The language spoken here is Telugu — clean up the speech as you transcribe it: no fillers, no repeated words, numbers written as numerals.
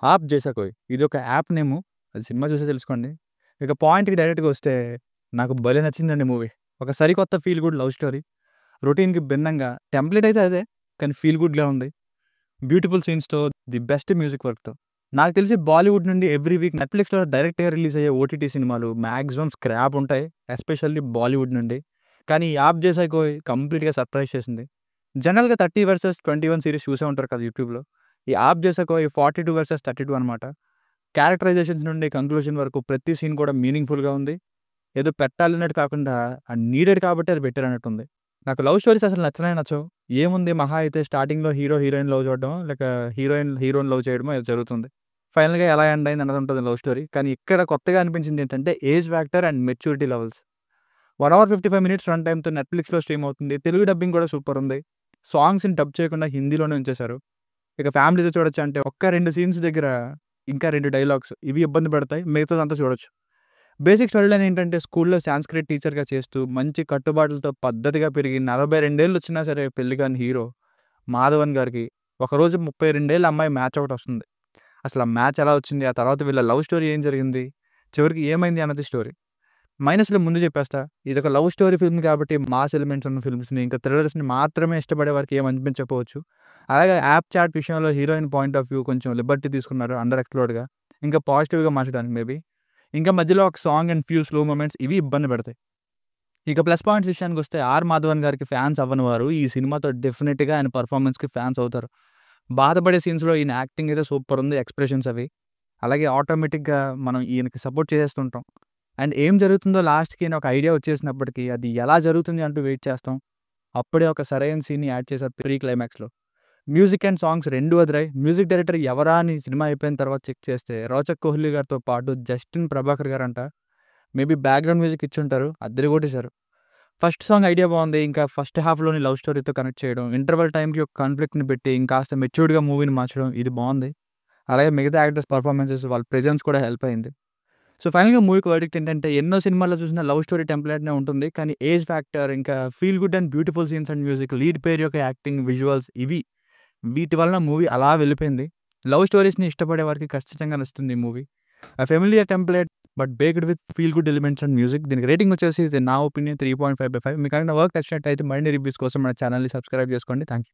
'ఆప్ జైసా కోయి' ఇదొక యాప్ నేము. అది సినిమా చూసే తెలుసుకోండి. ఇక పాయింట్‌కి డైరెక్ట్‌గా వస్తే నాకు భలే నచ్చిందండి మూవీ. ఒక సరికొత్త ఫీల్ గుడ్ లవ్ స్టోరీ. రొటీన్‌కి భిన్నంగా టెంప్లేట్ అయితే అదే. కానీ ఫీల్ గుడ్‌గా ఉంది. బ్యూటిఫుల్ సీన్స్‌తో, ది బెస్ట్ మ్యూజిక్ వర్క్‌తో. నాకు తెలిసి బాలీవుడ్ నుండి ఎవ్రీ వీక్ నెట్‌ఫ్లిక్స్‌లో డైరెక్ట్‌గా రిలీజ్ అయ్యే ఓటీటీ సినిమాలు మాక్సిమం స్క్రాప్ ఉంటాయి. ఎస్పెషల్లీ బాలీవుడ్ నుండి. కానీ ఈ 'ఆప్ జైసా కోయి' కంప్లీట్‌గా సర్ప్రైజ్ చేసింది. జనరల్‌గా 30 వర్సెస్ 21 సీరీస్ చూసే ఉంటారు కదా యూట్యూబ్‌లో. ఈ 'ఆప్ జైసా కోయి' 42 వర్సెస్ 32 అనమాట. క్యారెక్టరైజేషన్స్ నుండి కంక్లూజన్ వరకు ప్రతి సీన్ కూడా మీనింగ్‌ఫుల్‌గా ఉంది. ఏదో పెట్టాలన్నట్టు కాకుండా నీడెడ్ కాబట్టి అది పెట్టారన్నట్టుంది. నాకు లవ్ స్టోరీస్ అసలు నచ్చనే నచ్చవు. ఏముంది మహా అయితే స్టార్టింగ్‌లో హీరో, హీరోయిన్ లవ్ చూడడమో, లేక హీరోయిన్, హీరోని లవ్ చేయడమో ఏదో జరుగుతుంది. ఫైనల్‌గా ఎలా ఎండ్ అయింది అన్నది ఉంటుంది లవ్ స్టోరీ. కానీ ఇక్కడ కొత్తగా అనిపించింది ఏంటంటే age factor and maturity levels. 1 hour 55 minutes run టైమ్‌తో నెట్‌ఫ్లిక్స్‌లో స్ట్రీమ్ అవుతుంది. తెలుగు డబ్బింగ్ కూడా సూపర్ ఉంది. సాంగ్స్‌ని డబ్ చేయకుండా హిందీలోనే ఉంచేశారు. ఇక ఫ్యామిలీతో చూడొచ్చు అంటే ఒక్క 2 సీన్స్ దగ్గర ఇంకా 2 డైలాగ్స్ ఇవి ఇబ్బంది పెడతాయి. మిగతాదంతా చూడొచ్చు. బేసిక్ స్టోరీ లైన్ ఏంటంటే స్కూల్‌లో సాంస్క్రిట్ టీచర్‌గా చేస్తూ మంచి కట్టుబాట్లతో పద్ధతిగా పెరిగి 42 ఏళ్ళు వచ్చినా సరే పెళ్లి కాని హీరో మాధవన్ గారికి ఒకరోజు 32 ఏళ్ల అమ్మాయి మ్యాచ్ ఒకటి వస్తుంది. అసలు ఆ మ్యాచ్ ఎలా వచ్చింది? ఆ తర్వాత వీళ్ళ లవ్ స్టోరీ ఏం జరిగింది? చివరికి ఏమైంది అన్నది స్టోరీ. మైనస్‌లు ముందు చెప్పేస్తా. ఇదొక లవ్ స్టోరీ ఫిల్మ్ కాబట్టి మాస్ ఎలిమెంట్స్ ఉన్న ఫిల్మ్స్‌ని ఇంకా థ్రిల్లర్స్‌ని మాత్రమే ఇష్టపడే వారికి ఏమి అనిపించకపోవచ్చు. అలాగే యాప్ చాట్ విషయంలో హీరోయిన్ పాయింట్ ఆఫ్ వ్యూ కొంచెం లిబర్టీ తీసుకున్నారు అండర్ ఎక్స్‌ప్లోర్డ్‌గా. ఇంకా పాజిటివ్‌గా మార్చడానికి మేబీ. ఇంకా మధ్యలో ఒక song and few slow moments ఇవి ఇబ్బంది పెడతాయి. ఇక ప్లస్ పాయింట్స్ విషయానికొస్తే 'ఆర్ మాధవన్' గారికి ఫ్యాన్స్ అవ్వని వారు ఈ సినిమాతో డెఫినిట్‌గా ఆయన పెర్ఫార్మన్స్‌కి ఫ్యాన్స్ అవుతారు. బాధపడే సీన్స్‌లో ఈయన యాక్టింగ్ అయితే సూపర్ ఉంది. ఎక్స్‌ప్రెషన్స్ అవి. అలాగే ఆటోమేటిక్‌గా మనం ఈయనకి సపోర్ట్ చేసేస్తుంటాం. అండ్ ఏం జరుగుతుందో లాస్ట్‌కి అని ఒక ఐడియా వచ్చేసినప్పటికి అది ఎలా జరుగుతుంది అంటూ వెయిట్ చేస్తాం. అప్పుడే ఒక సరైన సీన్‌ని యాడ్ చేశారు ప్రీ క్లైమాక్స్‌లో. మ్యూజిక్ అండ్ సాంగ్స్ 2 అదిరాయి. మ్యూజిక్ డైరెక్టర్ ఎవరా అని సినిమా అయిపోయిన తర్వాత చెక్ చేస్తే రోచక్ కోహ్లీ గారితో పాటు జస్టిన్ ప్రభాకర్ గారంట. మేబీ బ్యాక్‌గ్రౌండ్ మ్యూజిక్ ఇచ్చుంటారు. అద్దరగొట్టేశారు. ఫస్ట్ సాంగ్ ఐడియా బావుంది. ఇంకా ఫస్ట్ హాఫ్‌లోని లవ్ స్టోరీతో కనెక్ట్ చేయడం, ఇంటర్వల్ టైమ్‌కి ఒక కాన్ఫ్లిక్ట్‌ని పెట్టి ఇంకాస్త మెచ్యూర్డ్‌గా మూవీని మార్చడం ఇది బావుంది. అలాగే మిగతా యాక్టర్స్ పెర్ఫార్మన్సెస్ వాళ్ళ ప్రెజెన్స్ కూడా హెల్ప్ అయింది. సో, ఫైనల్‌గా మూవీకి వర్డిక్ట్ ఏంటంటే ఎన్నో సినిమాల్లో చూసిన లవ్ స్టోరీ టెంప్లేట్‌నే ఉంటుంది. కానీ ఏజ్ ఫ్యాక్టర్ ఇంకా feel good and beautiful scenes and music, lead పేర్ యొక్క యాక్టింగ్, విజువల్స్ ఇవి వీటి వలన మూవీ అలా వెళ్ళిపోయింది. లవ్ స్టోరీస్‌ని ఇష్టపడే వారికి ఖచ్చితంగా నచ్చుతుంది ఈ movie. Familiar template but baked with feel good elements and music. దీనికి రేటింగ్ వచ్చేసి నా ఒపీనియన్ 3.5/5. మీకు ఏమైనా వర్క్ నచ్చినట్టయితే మరిన్ని రివ్యూస్ కోసం మన ఛానెల్‌ని సబ్స్క్రైబ్ చేసుకోండి. Thank you.